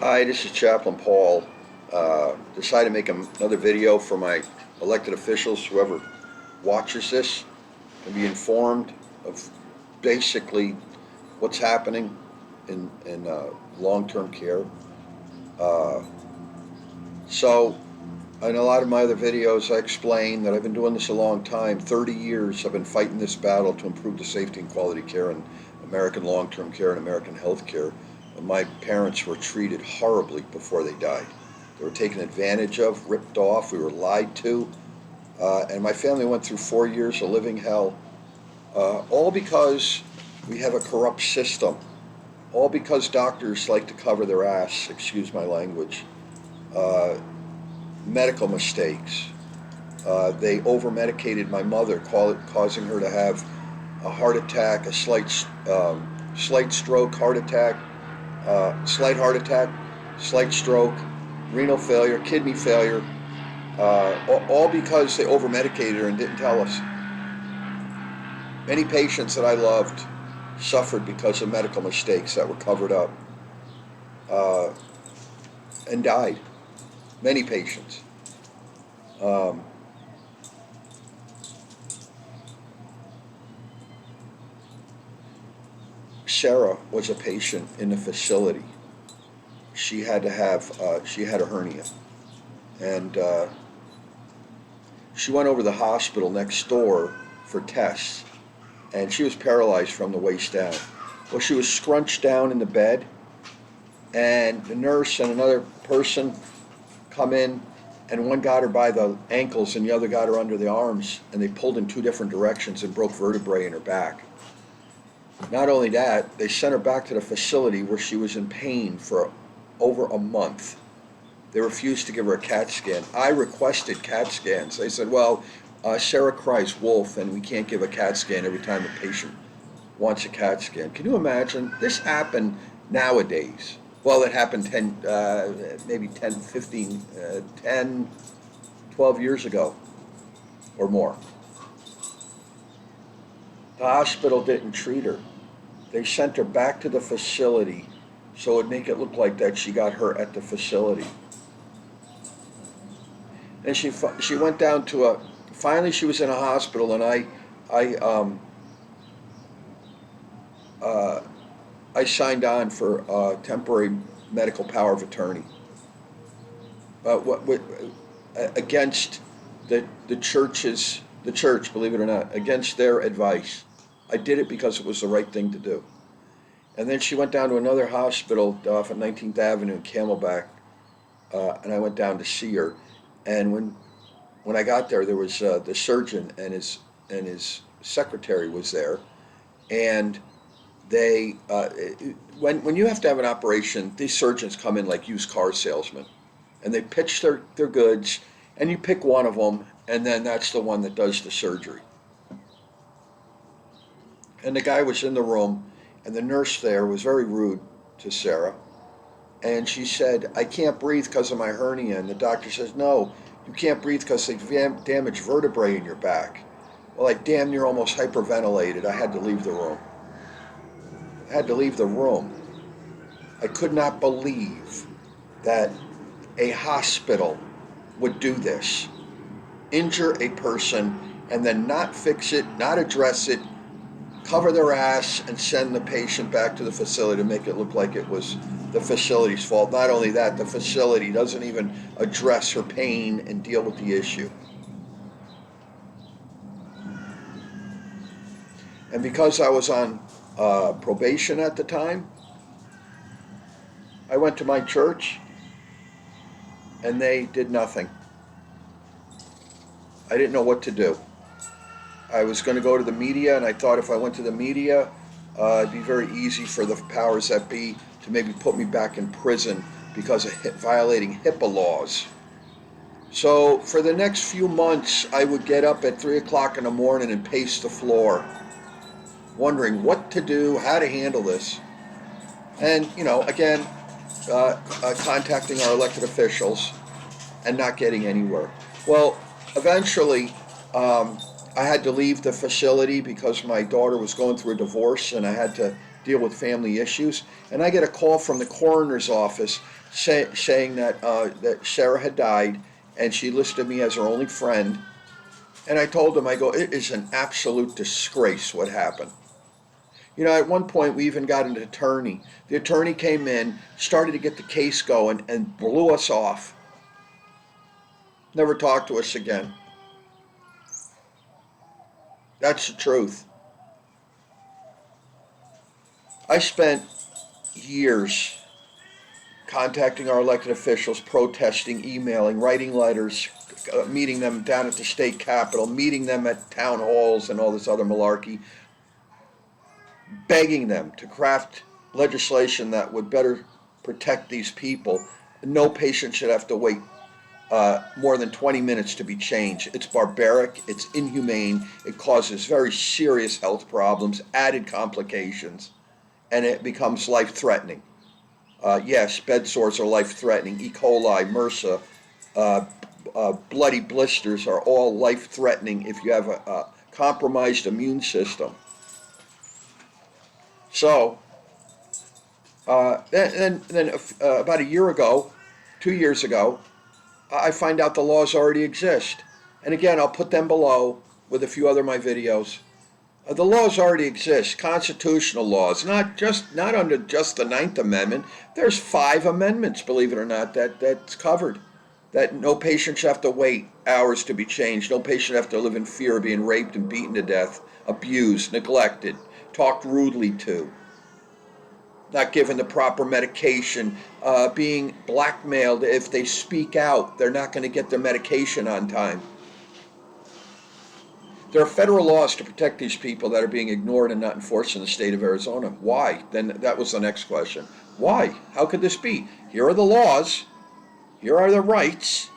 Hi, this is Chaplain Paul. Decided to make another video for my elected officials, whoever watches this, and be informed of basically what's happening in long-term care. Uh, so, in a lot of my other videos, I explain that I've been doing this a long time. 30 years I've been fighting this battle to improve the safety and quality of care in American long-term care and American health care. My parents were treated horribly before they died. They were taken advantage of, ripped off, we were lied to, and my family went through 4 years of living hell, all because we have a corrupt system, all because doctors like to cover their ass, excuse my language, uh, medical mistakes. They over-medicated my mother, causing her to have a heart attack, a slight stroke, slight heart attack, slight stroke, renal failure, kidney failure, all because they over-medicated her and didn't tell us. Many patients that I loved suffered because of medical mistakes that were covered up uh, and died. Many patients. Um, Sarah was a patient in the facility. She had a hernia, and she went over to the hospital next door for tests, and she was paralyzed from the waist down. Well, she was scrunched down in the bed, and the nurse and another person come in, and one got her by the ankles and the other got her under the arms, and they pulled in two different directions and broke vertebrae in her back. Not only that, they sent her back to the facility where she was in pain for over a month. They refused to give her a CAT scan. I requested CAT scans. They said, well, Sarah cries wolf, and we can't give a CAT scan every time a patient wants a CAT scan. Can you imagine? This happened nowadays. Well, it happened 12 years ago or more. The hospital didn't treat her. They sent her back to the facility so it'd make it look like that she got hurt at the facility. And she went down to finally she was in a hospital, and I signed on for temporary medical power of attorney. Against the church, believe it or not, against their advice. I did it because it was the right thing to do. And then she went down to another hospital off of 19th Avenue in Camelback, and I went down to see her. And when I got there was the surgeon and his secretary was there, and they when you have to have an operation, these surgeons come in like used car salesmen, and they pitch their goods, and you pick one of them, and then that's the one that does the surgery. And the guy was in the room, and the nurse there was very rude to Sarah, and she said, I can't breathe because of my hernia. And the doctor says, no, you can't breathe because they damaged vertebrae in your back. Well, I damn near almost hyperventilated. I had to leave the room. I could not believe that a hospital would do this. Injure a person and then not fix it, not address it, cover their ass, and send the patient back to the facility to make it look like it was the facility's fault. Not only that, the facility doesn't even address her pain and deal with the issue. And because I was on probation at the time, I went to my church, and they did nothing. I didn't know what to do. I was going to go to the media, and I thought if I went to the media, it'd be very easy for the powers that be to maybe put me back in prison because of violating HIPAA laws. So for the next few months, I would get up at 3 o'clock in the morning and pace the floor, wondering what to do, how to handle this. And, again, contacting our elected officials and not getting anywhere. Well, eventually, I had to leave the facility because my daughter was going through a divorce, and I had to deal with family issues. And I get a call from the coroner's office saying that Sarah had died, and she listed me as her only friend. And I told them, I go, it is an absolute disgrace what happened. You know, at one point we even got an attorney. The attorney came in, started to get the case going, and blew us off. Never talked to us again. That's the truth. I spent years contacting our elected officials, protesting, emailing, writing letters, meeting them down at the state capitol, meeting them at town halls and all this other malarkey, begging them to craft legislation that would better protect these people. No patient should have to wait more than 20 minutes to be changed. It's barbaric, it's inhumane, it causes very serious health problems, added complications, and it becomes life-threatening. Yes, bed sores are life-threatening. E. coli, MRSA, bloody blisters are all life-threatening if you have a compromised immune system. So, then about a year ago, 2 years ago, I find out the laws already exist. And again, I'll put them below with a few other of my videos. The laws already exist, constitutional laws, not under just the Ninth Amendment. There's 5 amendments, believe it or not, that's covered. That no patient should have to wait hours to be changed. No patient should have to live in fear of being raped and beaten to death, abused, neglected, talked rudely to, not given the proper medication, being blackmailed if they speak out. They're not going to get their medication on time. There are federal laws to protect these people that are being ignored and not enforced in the state of Arizona. Why? Then that was the next question. Why? How could this be? Here are the laws. Here are the rights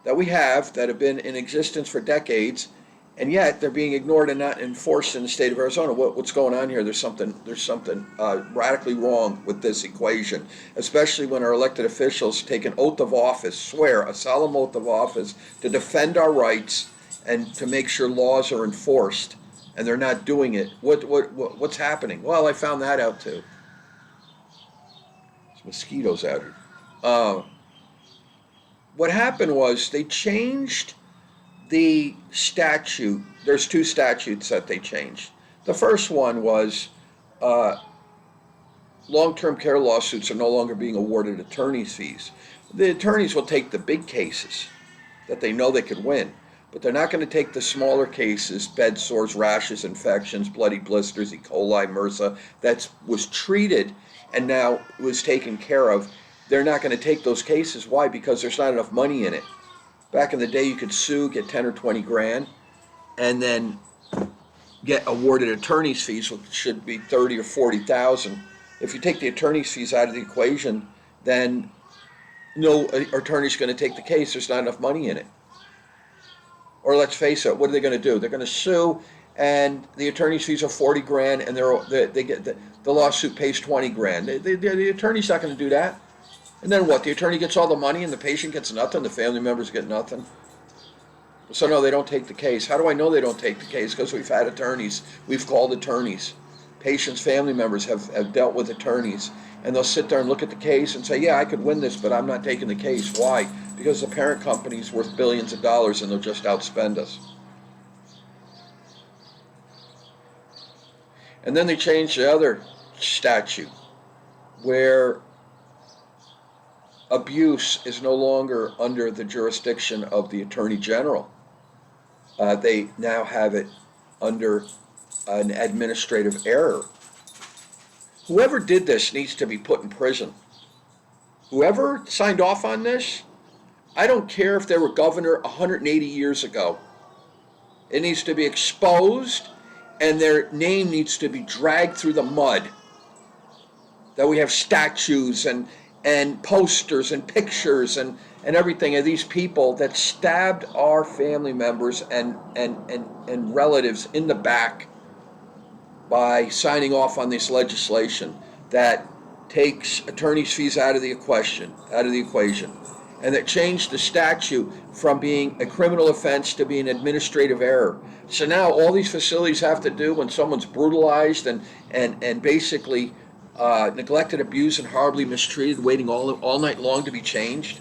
that we have that have been in existence for decades, and yet they're being ignored and not enforced in the state of Arizona. What's going on here? There's something radically wrong with this equation, especially when our elected officials take an oath of office, swear a solemn oath of office to defend our rights and to make sure laws are enforced, and they're not doing it. What's happening? Well, I found that out too. There's mosquitoes out here. What happened was they changed the statute. There's 2 statutes that they changed. The first one was long-term care lawsuits are no longer being awarded attorney's fees. The attorneys will take the big cases that they know they could win, but they're not going to take the smaller cases, bed sores, rashes, infections, bloody blisters, E. coli, MRSA, that was treated and now was taken care of. They're not going to take those cases. Why? Because there's not enough money in it. Back in the day, you could sue, get 10 or 20 grand, and then get awarded attorney's fees, which should be 30 or 40,000. If you take the attorney's fees out of the equation, then no attorney's going to take the case. There's not enough money in it. Or let's face it, what are they going to do? They're going to sue, and the attorney's fees are 40 grand, and they get the lawsuit pays 20 grand. The attorney's not going to do that. And then what? The attorney gets all the money, and the patient gets nothing. The family members get nothing. So no, they don't take the case. How do I know they don't take the case? Because we've had attorneys. We've called attorneys. Patients' family members have dealt with attorneys, and they'll sit there and look at the case and say, yeah, I could win this, but I'm not taking the case. Why? Because the parent company's worth billions of dollars, and they'll just outspend us. And then they changed the other statute where abuse is no longer under the jurisdiction of the Attorney General. They now have it under an administrative error. Whoever did this needs to be put in prison. Whoever signed off on this, I don't care if they were governor 180 years ago. It needs to be exposed, and their name needs to be dragged through the mud. That we have statues and posters and pictures and everything of these people that stabbed our family members and relatives in the back by signing off on this legislation that takes attorney's fees out of the equation, and that changed the statute from being a criminal offense to being administrative error. So now all these facilities have to do when someone's brutalized and basically neglected, abused, and horribly mistreated, waiting all night long to be changed,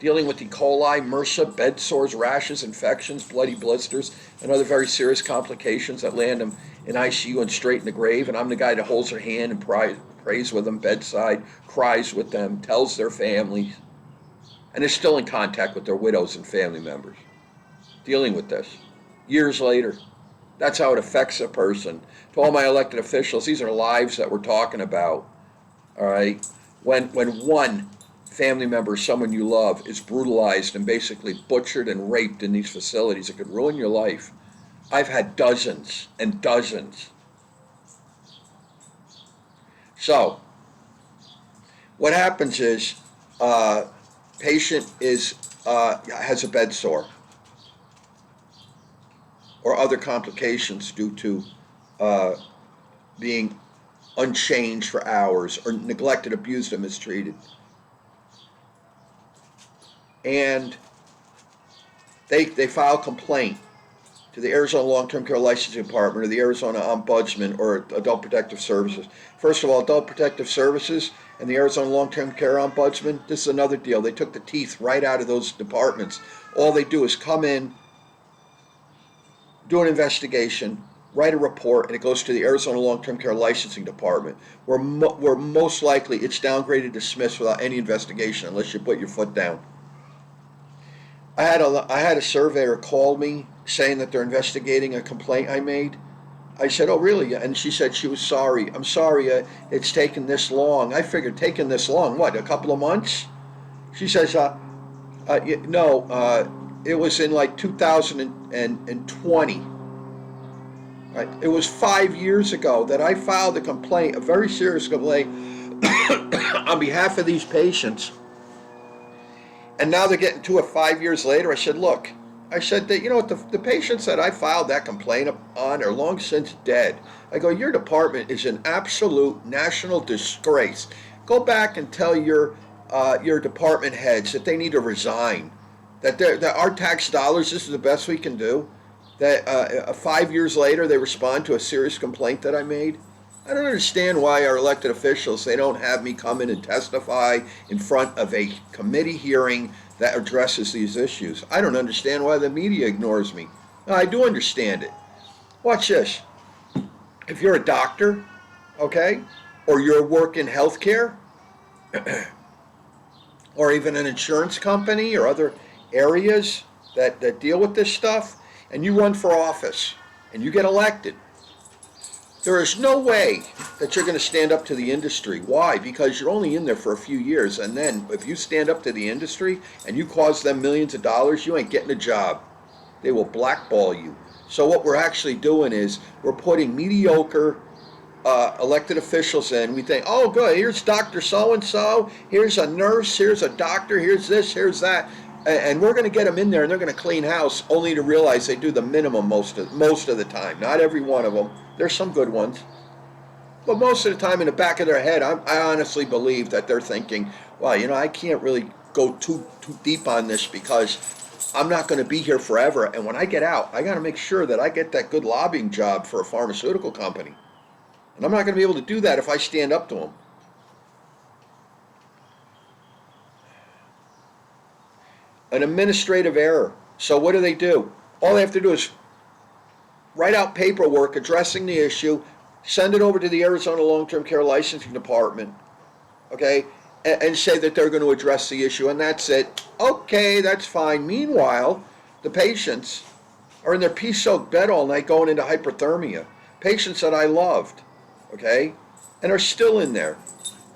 dealing with E. coli, MRSA, bed sores, rashes, infections, bloody blisters, and other very serious complications that land them in ICU and straight in the grave. And I'm the guy that holds their hand and prays with them bedside, cries with them, tells their families, and is still in contact with their widows and family members, dealing with this years later. That's how it affects a person. To all my elected officials, these are lives that we're talking about, all right? When one family member, someone you love, is brutalized and basically butchered and raped in these facilities, it could ruin your life. I've had dozens and dozens. So, what happens is, patient has a bed sore or other complications due to being unchanged for hours or neglected, abused, and mistreated. And they file a complaint to the Arizona Long-Term Care Licensing Department or the Arizona Ombudsman or Adult Protective Services. First of all, Adult Protective Services and the Arizona Long-Term Care Ombudsman, this is another deal. They took the teeth right out of those departments. All they do is come in, do an investigation, write a report, and it goes to the Arizona Long-Term Care Licensing Department, where most likely it's downgraded, dismissed without any investigation unless you put your foot down. I had a surveyor call me saying that they're investigating a complaint I made. I said, "Oh, really?" And she said she was sorry. "I'm sorry, it's taken this long." I figured, taken this long, what, a couple of months? She says, no, it was in like 2020. Right? It was 5 years ago that I filed a complaint, a very serious complaint, on behalf of these patients. And now they're getting to it 5 years later. I said, look, I said that, you know what, the patients that I filed that complaint on are long since dead. I go, your department is an absolute national disgrace. Go back and tell your department heads that they need to resign. That our tax dollars, this is the best we can do. That 5 years later they respond to a serious complaint that I made. I don't understand why our elected officials, they don't have me come in and testify in front of a committee hearing that addresses these issues. I don't understand why the media ignores me. No, I do understand it. Watch this. If you're a doctor, okay, or you're working healthcare, or even an insurance company or other areas that deal with this stuff, and you run for office and you get elected, there is no way that you're going to stand up to the industry. Why? Because you're only in there for a few years, and then if you stand up to the industry and you cause them millions of dollars, you ain't getting a job. They will blackball you. So what we're actually doing is we're putting mediocre elected officials in. We think, oh good, here's Dr. So-and-so, here's a nurse, here's a doctor, here's this, here's that. And we're going to get them in there and they're going to clean house, only to realize they do the minimum most of the time. Not every one of them. There's some good ones. But most of the time in the back of their head, I honestly believe that they're thinking, well, you know, I can't really go too deep on this because I'm not going to be here forever. And when I get out, I got to make sure that I get that good lobbying job for a pharmaceutical company. And I'm not going to be able to do that if I stand up to them. An administrative error. So what do? All they have to do is write out paperwork addressing the issue, send it over to the Arizona Long-Term Care Licensing Department, okay, and say that they're going to address the issue, and that's it. Okay, that's fine. Meanwhile, the patients are in their pea-soaked bed all night going into hypothermia. Patients that I loved, okay, and are still in there.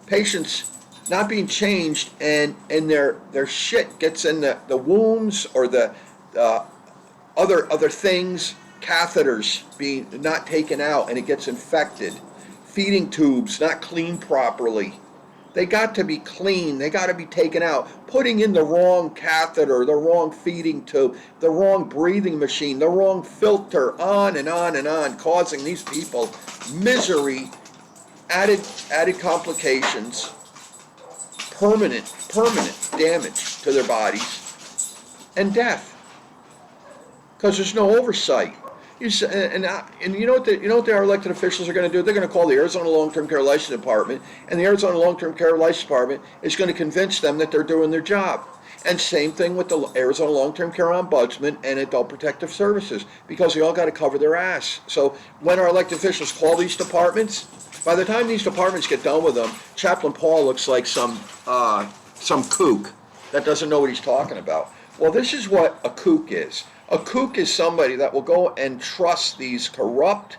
Patients not being changed, and their shit gets in the wombs or the other things, catheters being not taken out and it gets infected, feeding tubes not cleaned properly. They got to be clean, they got to be taken out. Putting in the wrong catheter, the wrong feeding tube, the wrong breathing machine, the wrong filter, on and on and on, causing these people misery, added complications, permanent damage. to their bodies and death, because there's no oversight. And you know what our elected officials are going to do? They're going to call the Arizona Long-Term Care License Department, and the Arizona Long-Term Care License Department is going to convince them that they're doing their job. And same thing with the Arizona Long-Term Care Ombudsman and Adult Protective Services, because they all got to cover their ass. So when our elected officials call these departments, by the time these departments get done with them, Chaplain Paul looks like some kook that doesn't know what he's talking about. Well, this is what a kook is. A kook is somebody that will go and trust these corrupt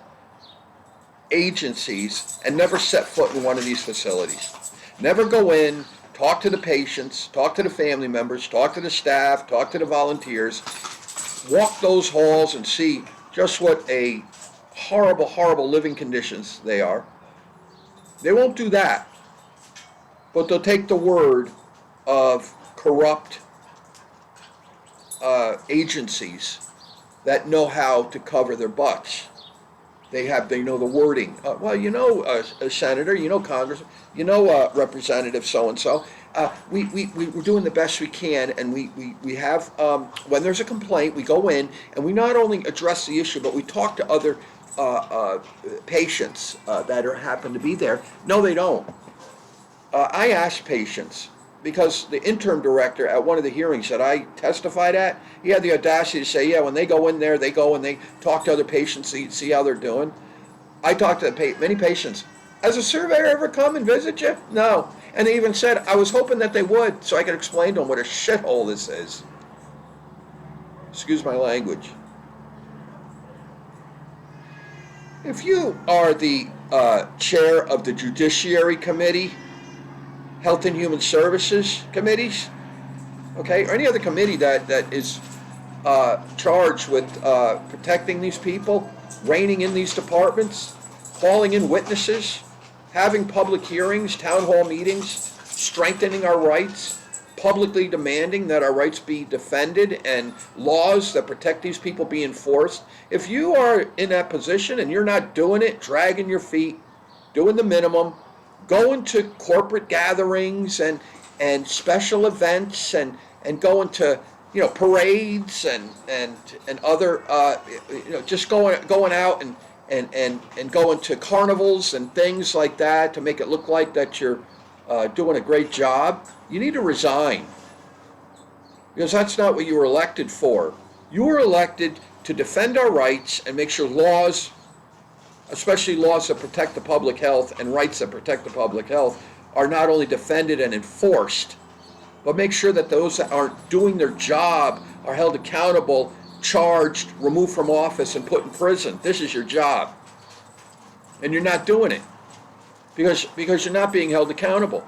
agencies and never set foot in one of these facilities. Never go in, talk to the patients, talk to the family members, talk to the staff, talk to the volunteers, walk those halls and see just what a horrible, horrible living conditions they are. They won't do that, but they'll take the word of corrupt agencies that know how to cover their butts. They know the wording. Senator, Congressman, Representative so-and-so. We're doing the best we can, and we have, when there's a complaint, we go in, and we not only address the issue, but we talk to other patients that happen to be there. No, they don't. I asked patients, because the interim director at one of the hearings that I testified at, he had the audacity to say, yeah, when they go in there, they go and they talk to other patients, see how they're doing. I talked to many patients. Has a surveyor ever come and visit you? No. And they even said, I was hoping that they would, so I could explain to them what a shithole this is. Excuse my language. If you are the chair of the Judiciary Committee, Health and Human Services committees, okay, or any other committee that is charged with protecting these people, reining in these departments, calling in witnesses, having public hearings, town hall meetings, strengthening our rights, publicly demanding that our rights be defended and laws that protect these people be enforced. If you are in that position and you're not doing it, dragging your feet, doing the minimum, going to corporate gatherings and special events and going to parades and other just going out and going to carnivals and things like that to make it look like that you're doing a great job, you need to resign, because that's not what you were elected for. You were elected to defend our rights and make sure laws, especially laws that protect the public health and rights that protect the public health, are not only defended and enforced, but make sure that those that aren't doing their job are held accountable, charged, removed from office, and put in prison. This is your job. And you're not doing it because you're not being held accountable.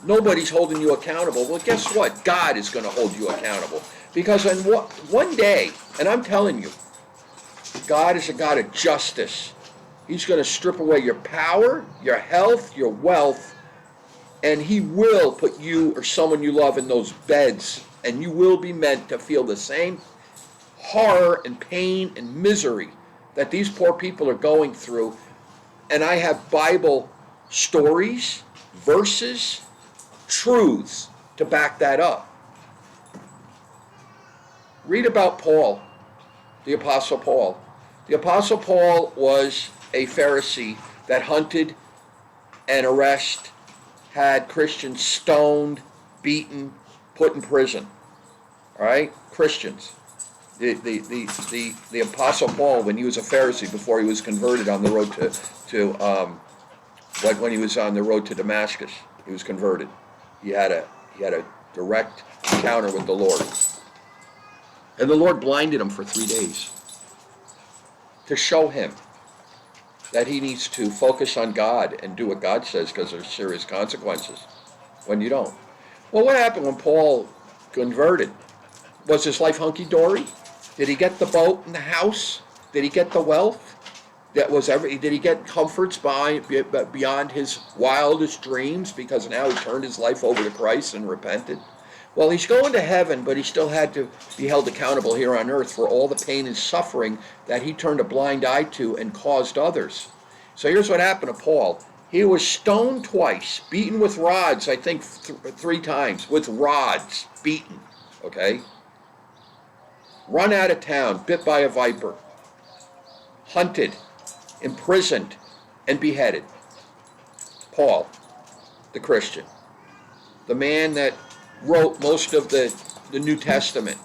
Nobody's holding you accountable. Well, guess what? God is going to hold you accountable. Because one day, and I'm telling you, God is a God of justice. He's going to strip away your power, your health, your wealth, and he will put you or someone you love in those beds, and you will be meant to feel the same horror and pain and misery that these poor people are going through. And I have Bible stories, verses, truths to back that up. Read about Paul, the Apostle Paul. The Apostle Paul was a Pharisee that hunted and arrested, had Christians stoned, beaten, put in prison. All right, Christians. The Apostle Paul, when he was a Pharisee before he was converted on the road when he was on the road to Damascus, he was converted. He had a direct encounter with the Lord, and the Lord blinded him for 3 days to show him that he needs to focus on God and do what God says, because there's serious consequences when you don't. Well, what happened when Paul converted? Was his life hunky-dory? Did he get the boat and the house? Did he get the wealth? Did he get comforts beyond his wildest dreams, because now he turned his life over to Christ and repented? Well, he's going to heaven, but he still had to be held accountable here on earth for all the pain and suffering that he turned a blind eye to and caused others. So here's what happened to Paul. He was stoned twice, beaten with rods, I think 3 times, with rods, beaten, okay? Run out of town, bit by a viper, hunted, imprisoned, and beheaded. Paul, the Christian, the man that wrote most of the New Testament.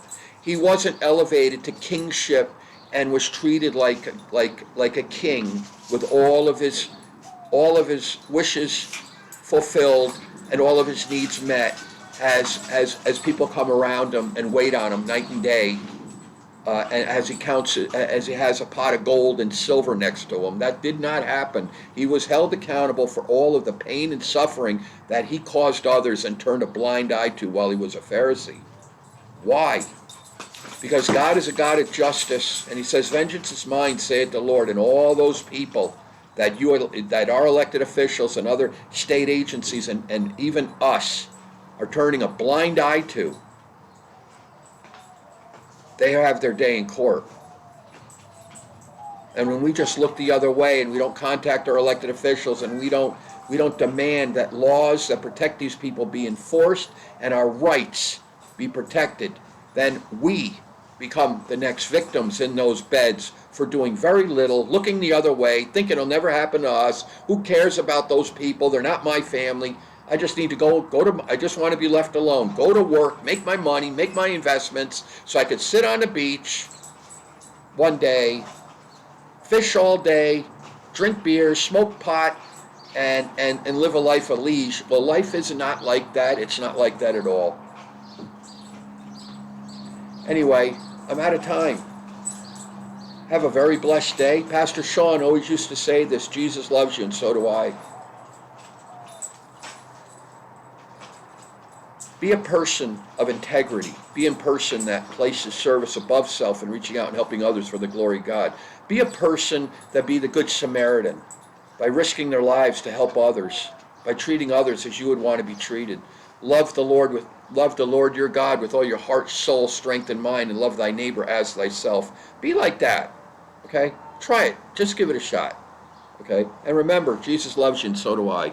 He wasn't elevated to kingship and was treated like a king with all of his wishes fulfilled and all of his needs met as people come around him and wait on him night and day, and as he has a pot of gold and silver next to him. That did not happen. He was held accountable for all of the pain and suffering that he caused others and turned a blind eye to while he was a Pharisee. Why? Because God is a God of justice, and he says, vengeance is mine, saith the Lord. And all those people that are elected officials and other state agencies and even us are turning a blind eye to, they have their day in court. And when we just look the other way and we don't contact our elected officials and we don't demand that laws that protect these people be enforced and our rights be protected, then we become the next victims in those beds for doing very little, looking the other way, thinking it'll never happen to us. Who cares about those people? They're not my family. I just need to I just want to be left alone. Go to work, make my money, make my investments, so I could sit on the beach one day, fish all day, drink beer, smoke pot, and live a life of liege. Well, life is not like that. It's not like that at all. Anyway, I'm out of time. Have a very blessed day. Pastor Sean always used to say this, Jesus loves you, and so do I. Be a person of integrity. Be a person that places service above self and reaching out and helping others for the glory of God. Be a person that be the good Samaritan by risking their lives to help others, by treating others as you would want to be treated. Love the Lord your God with all your heart, soul, strength, and mind, and love thy neighbor as thyself. Be like that, okay? Try it. Just give it a shot, okay? And remember, Jesus loves you, and so do I.